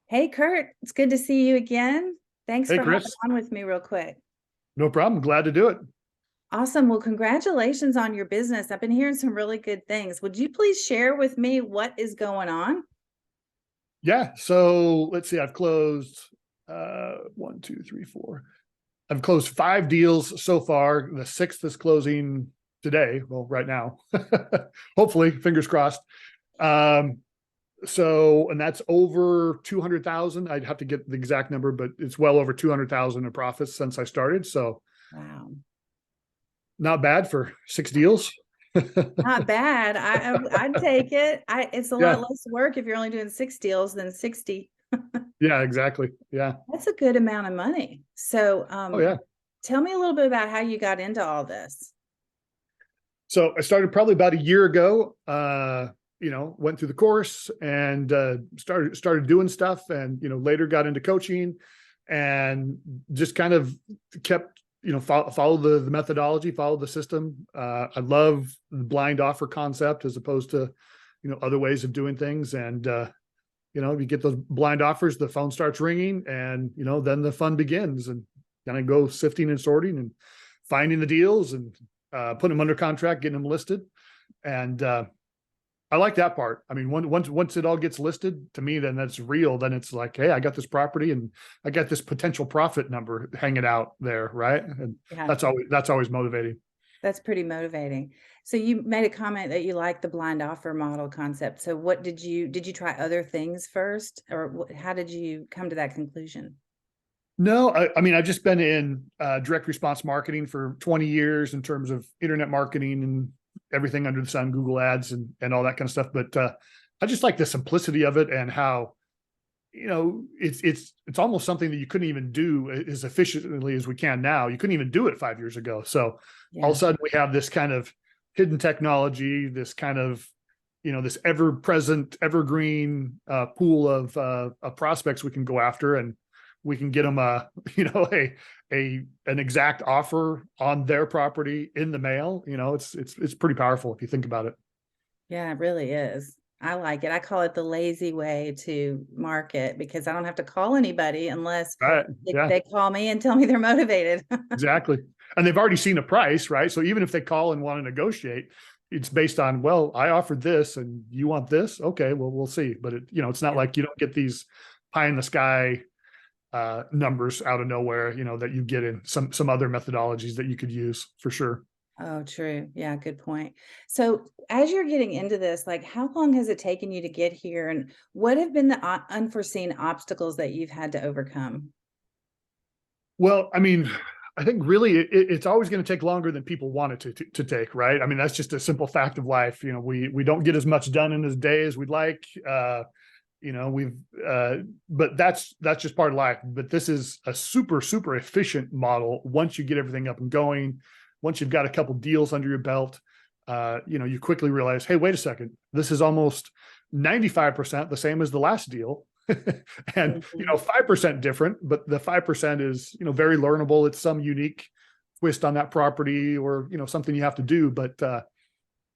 Hey, Kirt, it's good to see you again. Thanks Hey, for hopping Kris. on with me real quick. No problem. Glad to do it. Awesome. Well, congratulations on your business. I've been hearing some really good things. Would you please share with me what is going on? Yeah. So let's see. I've closed one, two, three, four. I've closed 5 deals so far. The sixth is closing today. Well, right now. Hopefully, fingers crossed. Um, and that's over 200,000. I'd have to get the exact number, but it's well over 200,000 in profits since I started. So Wow. not bad for 6 deals. Not bad. I'd take it. It's a lot Yeah. less work if you're only doing 6 deals than 60. Yeah, exactly. Yeah. That's a good amount of money. So, Oh, yeah. tell me a little bit about how you got into all this. So I started probably about a year ago. Went through the course and started doing stuff, and later got into coaching, and just kind of kept follow the methodology, follow the system. I love the blind offer concept as opposed to other ways of doing things, and you get those blind offers, the phone starts ringing, and then the fun begins, and kind of go sifting and sorting and finding the deals and putting them under contract, getting them listed. And I like that part. I mean, once it all gets listed, to me, then that's real. Then it's like, hey, I got this property and I got this potential profit number hanging out there, right? And Yeah, that's always motivating. that's pretty motivating. So you made a comment that you like the blind offer model concept. So what did you try other things first, or how did you come to that conclusion? No, I mean, I've just been in direct response marketing for 20 years in terms of internet marketing and everything under the sun, Google ads and all that kind of stuff. But I just like the simplicity of it, and how, it's almost something that you couldn't even do as efficiently as we can now. You couldn't even do it 5 years ago. So all of a Yeah. sudden we have this kind of hidden technology, this kind of, this ever present, evergreen pool of prospects we can go after, and we can get them an exact offer on their property in the mail. It's pretty powerful if you think about it. Yeah, it really is. I like it. I call it the lazy way to market because I don't have to call anybody unless Right. Yeah, they call me and tell me they're motivated. exactly. And they've already seen a price, right? So even if they call and want to negotiate, it's based on, well, I offered this and you want this. Okay, well, we'll see. But it's not Yeah. like you don't get these pie in the sky numbers out of nowhere, that you get in some other methodologies that you could use for sure. Oh, true. Yeah, good point. So, as you're getting into this, like, how long has it taken you to get here, and what have been the unforeseen obstacles that you've had to overcome? Well, I mean, I think really it's always going to take longer than people want it to take, right? I mean, that's just a simple fact of life. We don't get as much done in a day as we'd like. We've but that's just part of life. But this is a super efficient model. Once you get everything up and going, once you've got a couple deals under your belt, you quickly realize, hey, wait a second, this is almost 95% the same as the last deal. And Mhm. 5% different, but the 5% is very learnable. It's some unique twist on that property, or something you have to do. But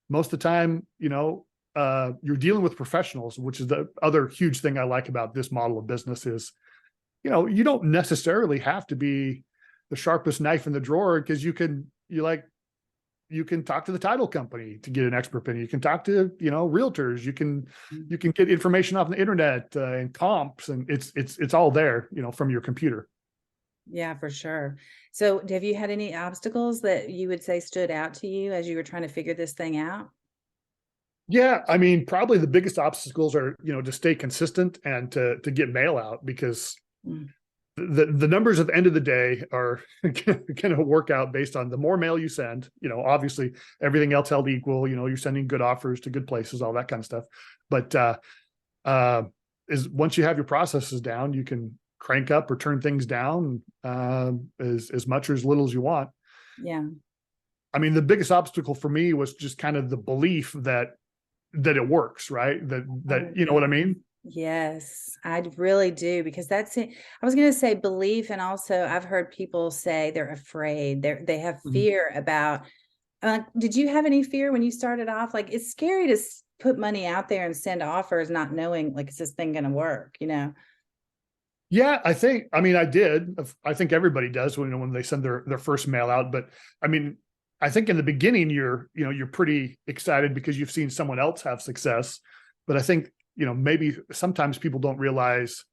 most of the time, you're dealing with professionals, which is the other huge thing I like about this model of business is, you don't necessarily have to be the sharpest knife in the drawer, because you can talk to the title company to get an expert opinion. You can talk to, realtors. You can get information off the internet and comps, and it's all there, from your computer. Yeah, for sure. So, have you had any obstacles that you would say stood out to you as you were trying to figure this thing out? Yeah, I mean, probably the biggest obstacles are, to stay consistent and to get mail out, because Mm. the numbers at the end of the day are going to work out based on the more mail you send. Obviously everything else held equal, you're sending good offers to good places, all that kind of stuff. But is once you have your processes down, you can crank up or turn things down as much or as little as you want. Yeah. I mean, the biggest obstacle for me was just kind of the belief that it works, right? That Oh, you know yeah. what I mean? Yes, I really do, because that's it. I was going to say belief, and also I've heard people say they're afraid. They have Mhm. fear about Did you have any fear when you started off? Like, it's scary to put money out there and send offers, not knowing, like, is this thing going to work, you know? Yeah, I mean, I did. I think everybody does when they send their first mail out. But I mean, I think in the beginning, you're pretty excited because you've seen someone else have success. But I think, maybe sometimes people don't realize,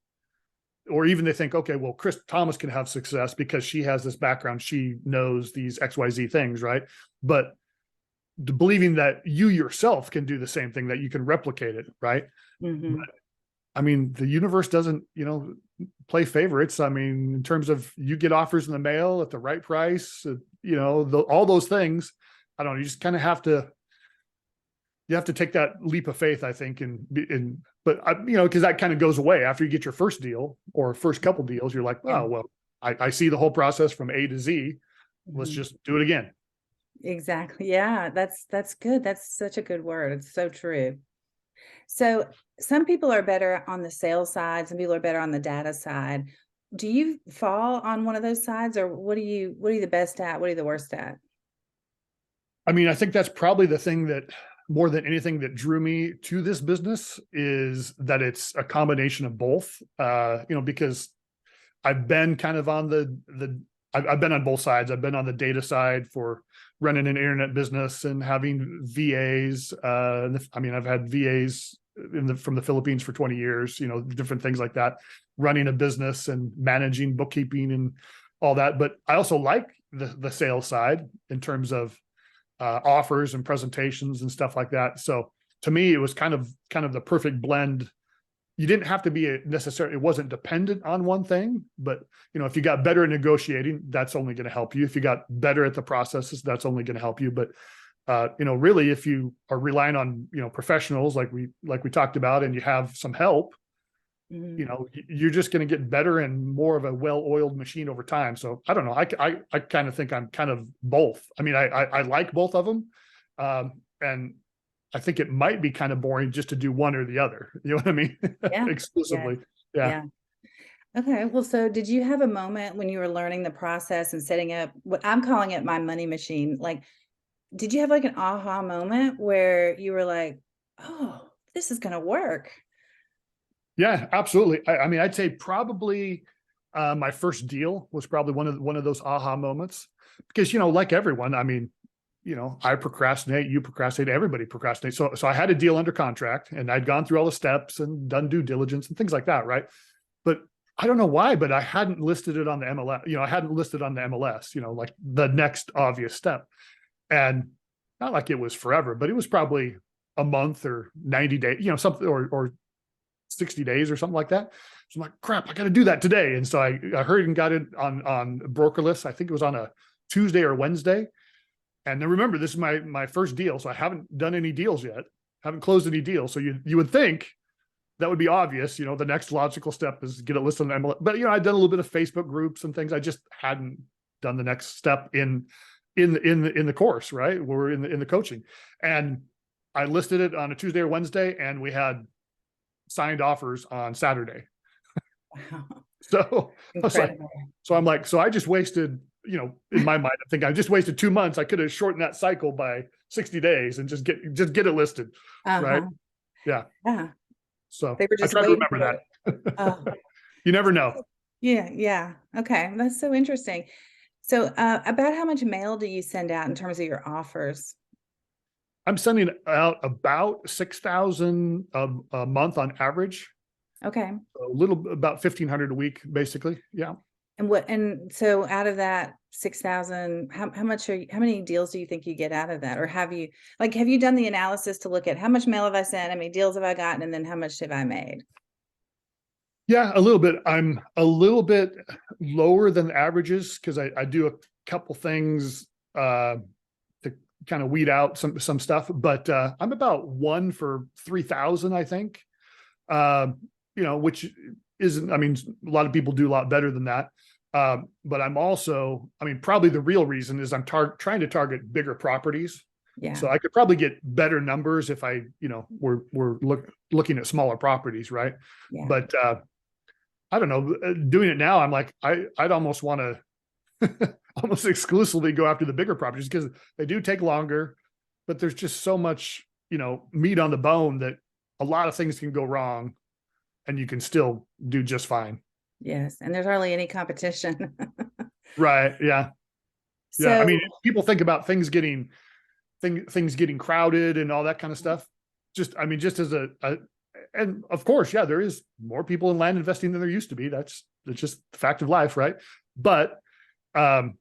or even they think, okay, well, Kris Thomas can have success because she has this background. She knows these XYZ things, right? But believing that you yourself can do the same thing, that you can replicate it, right? Mm-hmm. But, I mean, the universe doesn't, play favorites. I mean, in terms of you get offers in the mail at the right price, all those things. I don't know. You just kind of you have to take that leap of faith, I think. But because that kind of goes away after you get your first deal or first couple deals. You're like, Yeah. oh, well, I see the whole process from A to Z. Let's Mhm. just do it again. Exactly. Yeah, that's good. That's such a good word. It's so true. So some people are better on the sales side, some people are better on the data side. Do you fall on one of those sides, or what are you the best at? What are you the worst at? I mean, I think that's probably the thing that more than anything that drew me to this business is that it's a combination of both. Because I've been kind of on I've been on both sides. I've been on the data side for running an internet business and having VAs. I mean, I've had VAs from the Philippines for 20 years, different things like that, running a business and managing bookkeeping and all that. But I also like the sales side in terms of offers and presentations and stuff like that. So to me, it was kind of the perfect blend. You didn't have to be it wasn't dependent on one thing, but if you got better at negotiating, that's only going to help you. If you got better at the processes, that's only going to help you. But really, if you are relying on professionals like we talked about, and you have some help, Mhm. you're just going to get better and more of a well-oiled machine over time. So I don't know. I kind of think I'm kind of both. I mean, I like both of them, and I think it might be kind of boring just to do one or the other. You know what I mean? Yeah. Yeah. Exclusively. Yeah. Yeah. Okay. Well, so did you have a moment when you were learning the process and setting up what I'm calling it my money machine? Like, did you have like an aha moment where you were like, oh, this is going to work? Yeah, absolutely. I mean, I'd say probably my first deal was probably one of those aha moments because like everyone, I mean, I procrastinate, you procrastinate, everybody procrastinates. So I had a deal under contract and I'd gone through all the steps and done due diligence and things like that, right? But I don't know why, but I hadn't listed it on the MLS. I hadn't listed on the MLS. Like the next obvious step, and not like it was forever, but it was probably a month or 90 days, something or 60 days or something like that. So I'm like, crap, I got to do that today. And so I heard and got it on Brokerless. I think it was on a Tuesday or Wednesday. And then remember, this is my first deal. So I haven't done any deals yet, haven't closed any deals. So you would think that would be obvious. The next logical step is get it listed on MLS. But I'd done a little bit of Facebook groups and things. I just hadn't done the next step in the course, right? We're in the coaching. And I listed it on a Tuesday or Wednesday, and we had signed offers on Saturday. Wow. So I was like, Incredible. I'm like, so I just wasted, in my mind, I think I just wasted 2 months. I could have shortened that cycle by 60 days and just get it listed. Right. Uh-huh. Yeah. Yeah. So They were I just try to waiting remember for it. Oh, that. You never know. yeah. Yeah. Okay. That's so interesting. So, about how much mail do you send out in terms of your offers? I'm sending out about 6,000 a month on average, Okay. a little about 1,500 a week, basically. Yeah. And so out of that 6,000, how many deals do you think you get out of that? Or have you done the analysis to look at how much mail have I sent? How many deals have I gotten? And then how much have I made? Yeah, a little bit. I'm a little bit lower than averages because I do a couple things to kind of weed out some stuff, but I'm about 1 for 3,000, I think. Which isn't. I mean, a lot of people do a lot better than that. But I'm also, I mean, probably the real reason is I'm trying to target bigger properties. Yeah. So I could probably get better numbers if I, we're looking at smaller properties, right? Yeah. But I don't know, doing it now, I'm like, I'd almost want to almost exclusively go after the bigger properties because they do take longer, but there's just so much, meat on the bone that a lot of things can go wrong and you can still do just fine. Yes. And there's hardly any competition. Right. Yeah. Yeah. I So, mean, people think about things getting crowded and all that kind of stuff. Just as and of course, yeah, there is more people in land investing than there used to be. It's just the fact of life. Right. But, on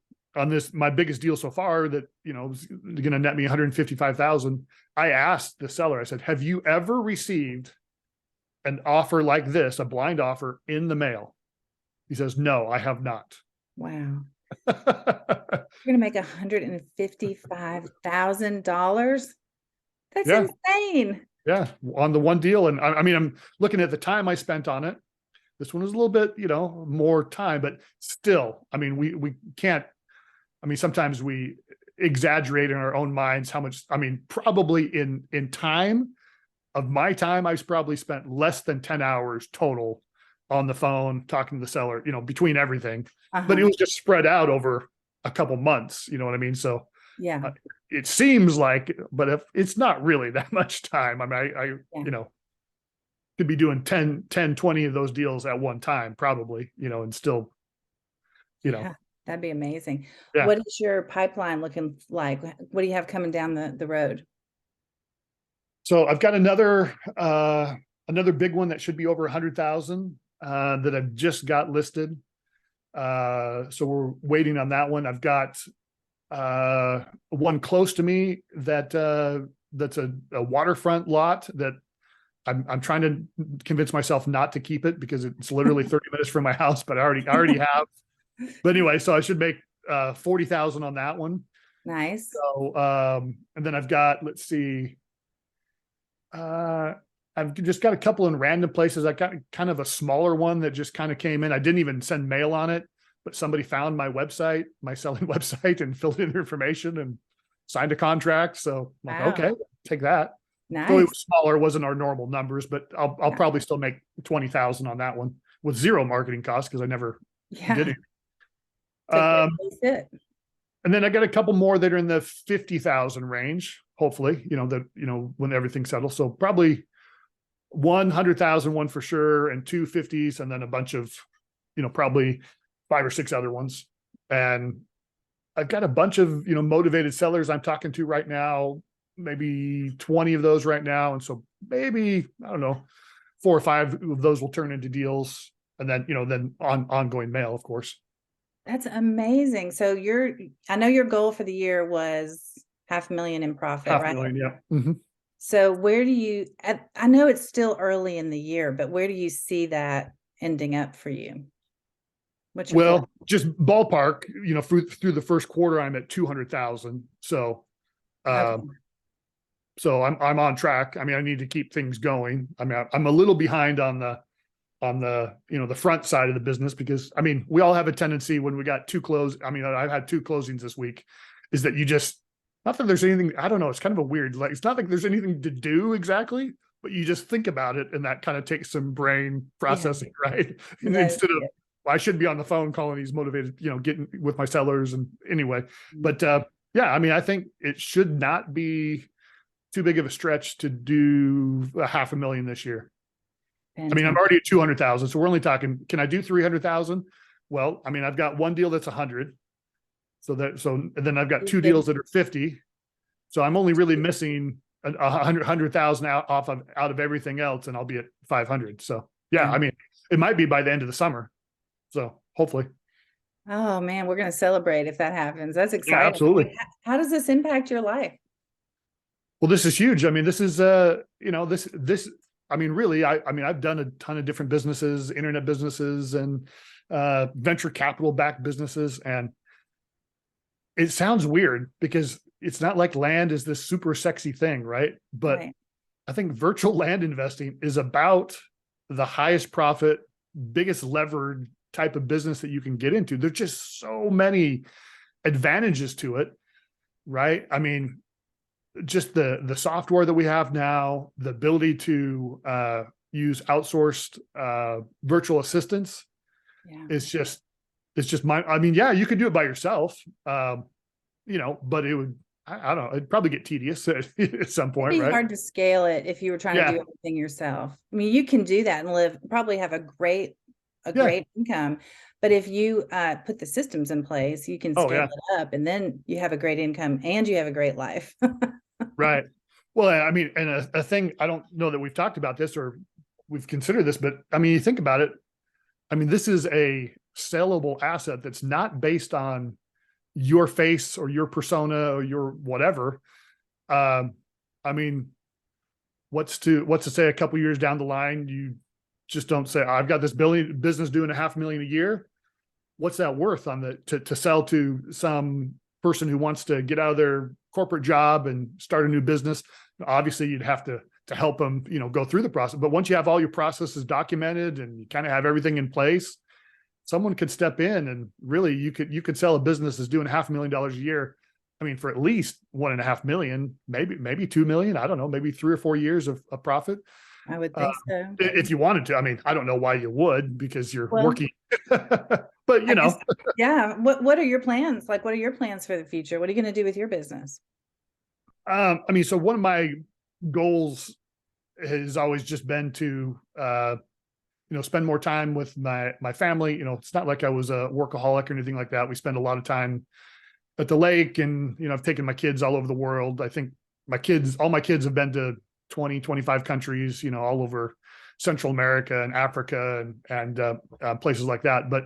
this, my biggest deal so far that, was going to net me 155,000. I asked the seller, I said, have you ever received an offer like this, a blind offer in the mail? He says, no, I have not. wow. You're gonna make $155,000. That's Yeah. insane. Yeah. On the one deal. And I mean, I'm looking at the time I spent on it. This one was a little bit, more time, but still, I mean, we can't, sometimes we exaggerate in our own minds how much, probably in time of my time, I've probably spent less than 10 hours total on the phone, talking to the seller, between everything, but it was just spread out over a couple months, you know what I mean? So Yeah. it seems like, but if it's not really that much time, I Yeah. could be doing 10, 20 of those deals at one time, probably, and still, Yeah. That'd be amazing. yeah. What is your pipeline looking like? What do you have coming down the road? So I've got another big one that should be over 100,000 that I've just got listed. So we're waiting on that one. I've got one close to me that's a waterfront lot that I'm trying to convince myself not to keep it because it's literally 30 minutes from my house, but I already have. But anyway, so I should make 40,000 on that one. Nice. So and then I've got, let's see, I've just got a couple in random places. I got kind of a smaller one that just kind of came in. I didn't even send mail on it, but somebody found my website, my selling website, and filled in their information and signed a contract. So I'm like, Wow. okay, take that. Nice. So it was smaller, it wasn't our normal numbers, but I'll probably still make 20,000 on that one with zero marketing costs because I never did it. And then I got a couple more that are in the 50,000 range, hopefully, when everything settles. So probably 100,000 one for sure, and 250s, and then a bunch of, probably 5 or 6 other ones. And I've got a bunch of, motivated sellers I'm talking to right now, maybe 20 of those right now. And so maybe, I don't know, 4 or 5 of those will turn into deals. And then, then ongoing mail, of course. That's amazing. So I know your goal for the year was $500,000 in profit, right? $500,000, yeah. Mm-hmm. So I know it's still early in the year, but where do you see that ending up for you? Well, just ballpark, through the first quarter, I'm at 200,000. So, okay. So I'm on track. I need to keep things going. I'm a little behind on the the front side of the business because we all have a tendency when we got I've had 2 closings this week, is that you just, not that there's anything, I don't know, it's kind of a weird, like, it's not like there's anything to do exactly, but you just think about it and that kind of takes some brain processing, right? And instead of, well, I should be on the phone calling these motivated, getting with my sellers and anyway, but yeah, I think it should not be too big of a stretch to do $500,000 this year. Fantastic. I'm already at 200,000. So we're only talking, can I do 300,000? Well, I've got one deal that's 100. And then I've got 2 deals that are 50. So I'm only really missing 100,000 out of everything else, and I'll be at 500. So yeah, it might be by the end of the summer. So hopefully. Oh man, we're going to celebrate if that happens. That's exciting. Yeah, absolutely. How does this impact your life? Well, this is huge. This is, really, I've done a ton of different businesses, internet businesses, and venture capital backed businesses. And it sounds weird because it's not like land is this super sexy thing, right? But right. I think virtual land investing is about the highest profit, biggest levered type of business that you can get into. There's just so many advantages to it, right? Just the software that we have now, the ability to use outsourced virtual assistants is just it's just I mean, yeah, you could do it by yourself. But it would, I don't know, it'd probably get tedious at some It'd point, be right? hard to scale it if you were trying to Yeah. do everything yourself. I mean, you can do that and probably have a Yeah. great income. But if you put the systems in place, you can Oh scale yeah. it up, and then you have a great income and you have a great life. Right. Well, I mean, and a thing, I don't know that we've talked about this or we've considered this, but I mean, you think about it. I mean, this is a sellable asset that's not based on your face or your persona or your whatever. I mean, what's to say a couple years down the line, you just don't say, I've got this business doing $500,000 a year. What's that worth on to sell to some person who wants to get out of their corporate job and start a new business? Obviously you'd have to help them, go through the process. But once you have all your processes documented and you kind of have everything in place, someone could step in and really you could sell a business that's doing $500,000 a year. I mean, for at least 1.5 million, maybe 2 million. I don't know, maybe 3 or 4 years of profit. I would think so. If you wanted to. I mean, I don't know why you would, because you're Well, working, but I guess, yeah. What are your plans? Like, what are your plans for the future? What are you going to do with your business? I mean, so one of my goals has always just been to, spend more time with my family. It's not like I was a workaholic or anything like that. We spend a lot of time at the lake, and, I've taken my kids all over the world. I think all my kids have been to 20, 25 countries, all over Central America and Africa and places like that. But,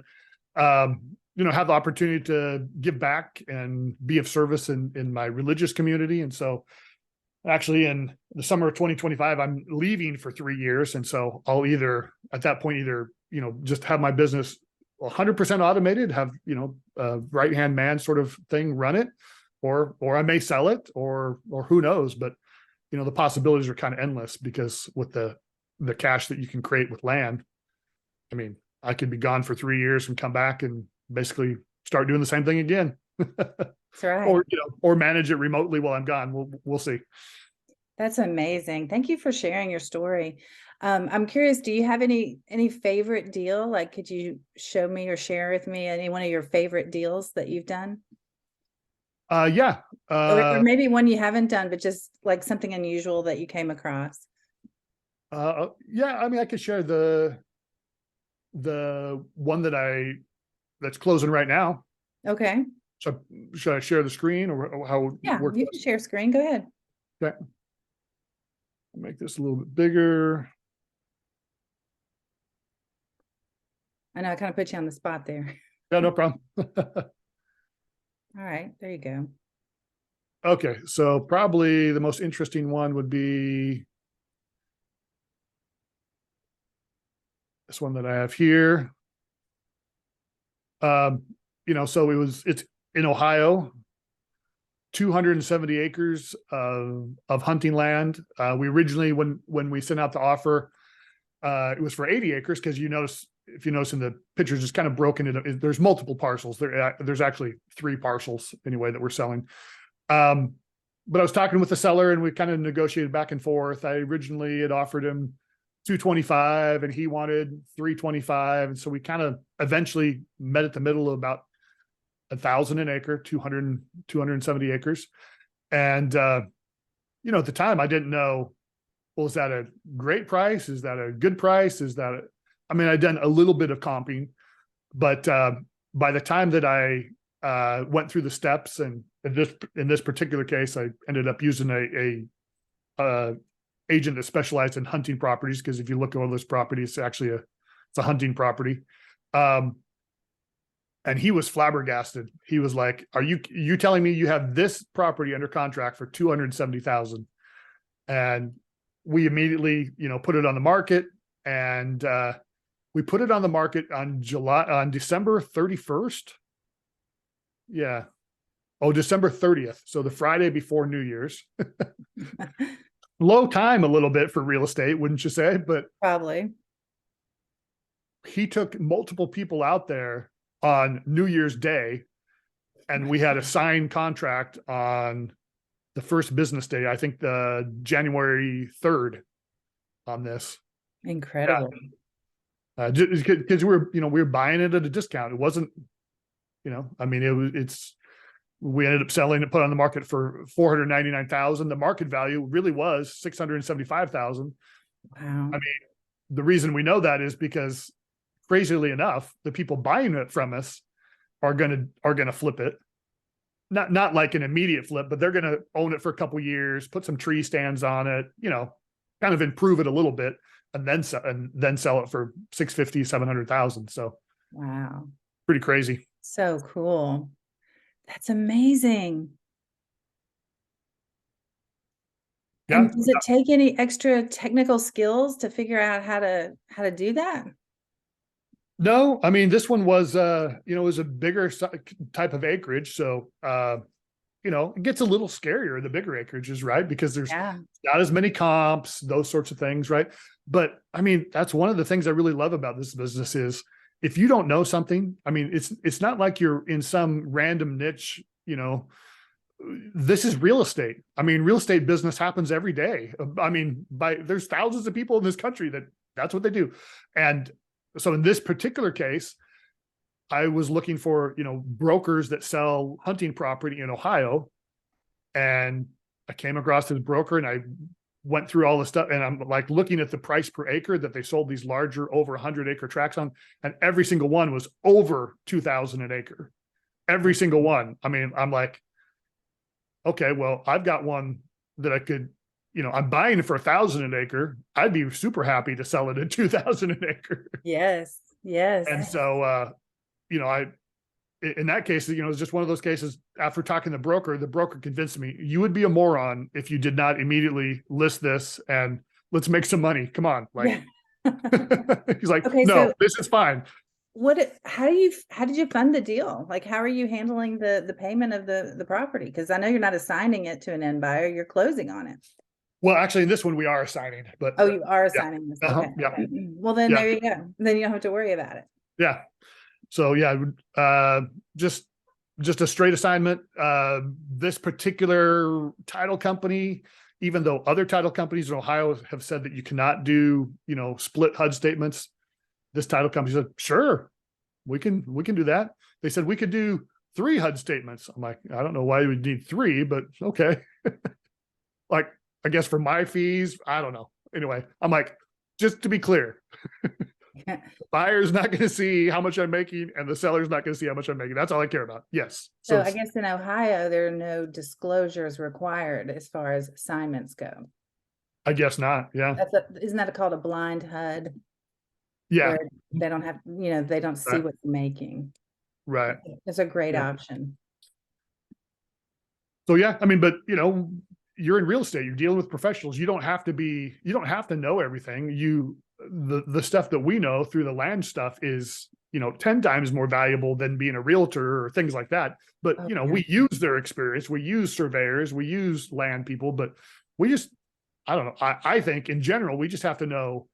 have the opportunity to give back and be of service in my religious community. And so actually in the summer of 2025, I'm leaving for 3 years. And so I'll at that point, just have my business 100% automated, have, a right-hand man sort of thing run it, or I may sell it, or who knows, but the possibilities are kind of endless, because with the cash that you can create with land, I mean, I could be gone for 3 years and come back and basically start doing the same thing again. That's right. Or manage it remotely while I'm gone. We'll see. That's amazing. Thank you for sharing your story. I'm curious, do you have any favorite deal? Like, could you show me or share with me any one of your favorite deals that you've done? Yeah. Or maybe one you haven't done, but just like something unusual that you came across. Yeah. I mean, I could share the one that's closing right now. Okay. So should I share the screen, or how? Yeah, you can share screen. Go ahead. Okay. I'll make this a little bit bigger. I know I kind of put you on the spot there. Yeah, no problem. All right, there you go. Okay, so probably the most interesting one would be this one that I have here. So it's in Ohio, 270 acres of hunting land. We originally, when we sent out the offer, it was for 80 acres, because if you notice in the pictures, it's kind of broken into, there's multiple parcels. There's actually 3 parcels anyway that we're selling. But I was talking with the seller, and we kind of negotiated back and forth. I originally had offered him 225 and he wanted 325. And so we kind of eventually met at the middle of about 1,000 an acre, 270 acres. And, at the time I didn't know, well, is that a great price? Is that a good price? I'd done a little bit of comping, but, by the time that I, went through the steps, and in this particular case, I ended up using a agent that specialized in hunting properties, because if you look at all this property, it's actually it's a hunting property. And he was flabbergasted. He was like, "Are you telling me you have this property under contract for 270,000?" And we immediately, put it on the market, and we put it on the market on December 31st. Yeah. Oh, December 30th. So the Friday before New Year's. Low time a little bit for real estate, wouldn't you say? But Probably. he took multiple people out there on New Year's Day, and we had a signed contract on the first business day, I think the January 3rd, on this. Incredible. Because we were buying it at a discount. It wasn't I mean, we ended up selling it, put on the market for 499,000. The market value really was 675,000. Wow. I mean, the reason we know that is because, crazily enough, the people buying it from us are gonna flip it. Not like an immediate flip, but they're gonna own it for a couple years, put some tree stands on it, kind of improve it a little bit, and then sell it for 650, 700,000. So wow, pretty crazy. So cool. That's amazing. Yeah. And does it take any extra technical skills to figure out how to do that? No, I mean, this one was, it was a bigger type of acreage. So, it gets a little scarier, the bigger acreages, right? Because there's not as many comps, those sorts of things, right? But I mean, that's one of the things I really love about this business is if you don't know something, I mean, it's not like you're in some random niche, this is real estate. I mean, real estate business happens every day. I mean, there's thousands of people in this country that's what they do. And so in this particular case, I was looking for, brokers that sell hunting property in Ohio. And I came across this broker and I went through all the stuff and I'm like looking at the price per acre that they sold these larger over 100-acre tracts on. And every single one was over 2,000 an acre. Every single one. I mean, I'm like, okay, well, I've got one that I could, I'm buying it for 1,000 an acre. I'd be super happy to sell it at 2,000 an acre. Yes. Yes. And so, in that case, it's just one of those cases. After talking to the broker convinced me you would be a moron if you did not immediately list this and let's make some money. Come on. Like, he's like, okay, no, so this is fine. How did you fund the deal? Like, how are you handling the payment of the property? Because I know you're not assigning it to an end buyer, you're closing on it. Well, actually, in this one we are assigning, but you are assigning this. Okay. Okay. Well, then there you go. Then you don't have to worry about it. Yeah. So just a straight assignment. This particular title company, even though other title companies in Ohio have said that you cannot do, split HUD statements, this title company said, sure, we can do that. They said we could do 3 HUD statements. I'm like, I don't know why you would need 3, but okay. Like, I guess for my fees, I don't know. Anyway, I'm like, just to be clear, the buyer's not going to see how much I'm making and the seller's not going to see how much I'm making. That's all I care about. Yes. So I guess in Ohio, there are no disclosures required as far as assignments go. I guess not. Yeah. Isn't that called a blind HUD? Yeah. They don't have, they don't see what you're making. Right. It's a great option. So, yeah, I mean, but, you're in real estate, you're dealing with professionals. You don't have to know everything. The stuff that we know through the land stuff is, 10 times more valuable than being a realtor or things like that. But, we use their experience. We use surveyors, we use land people, but I don't know. I think in general, we just have to know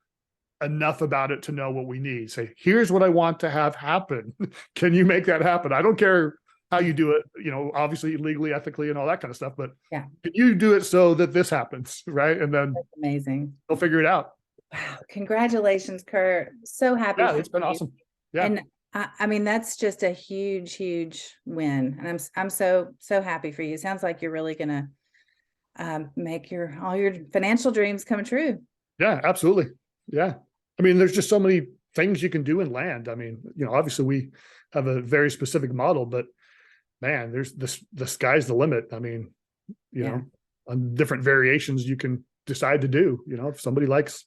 enough about it to know what we need. Say, here's what I want to have happen. Can you make that happen? I don't care how you do it, obviously legally, ethically, and all that kind of stuff, but can you do it so that this happens, right? And then that's amazing. They'll figure it out. Wow. Congratulations, Kirt. So happy. Yeah, it's been awesome. Yeah. And I mean, that's just a huge, huge win. And I'm so happy for you. It sounds like you're really going to make all your financial dreams come true. Yeah, absolutely. Yeah. I mean, there's just so many things you can do in land. I mean, obviously we have a very specific model, but man, there's the sky's the limit. I mean, on different variations you can decide to do, if somebody likes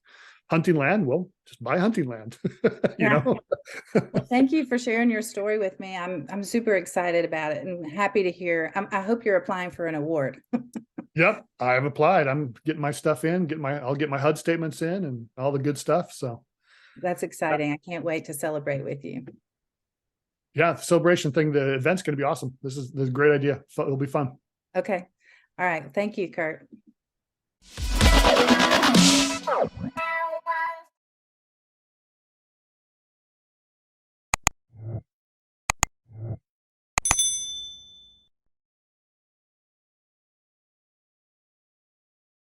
hunting land, well, just buy hunting land, Well, thank you for sharing your story with me. I'm super excited about it and happy to hear. I hope you're applying for an award. Yep, I've applied. I'm getting my stuff in, I'll get my HUD statements in and all the good stuff. So that's exciting. I can't wait to celebrate with you. Yeah, the celebration thing, the event's going to be awesome. This is a great idea. It'll be fun. Okay. All right. Thank you, Kirt.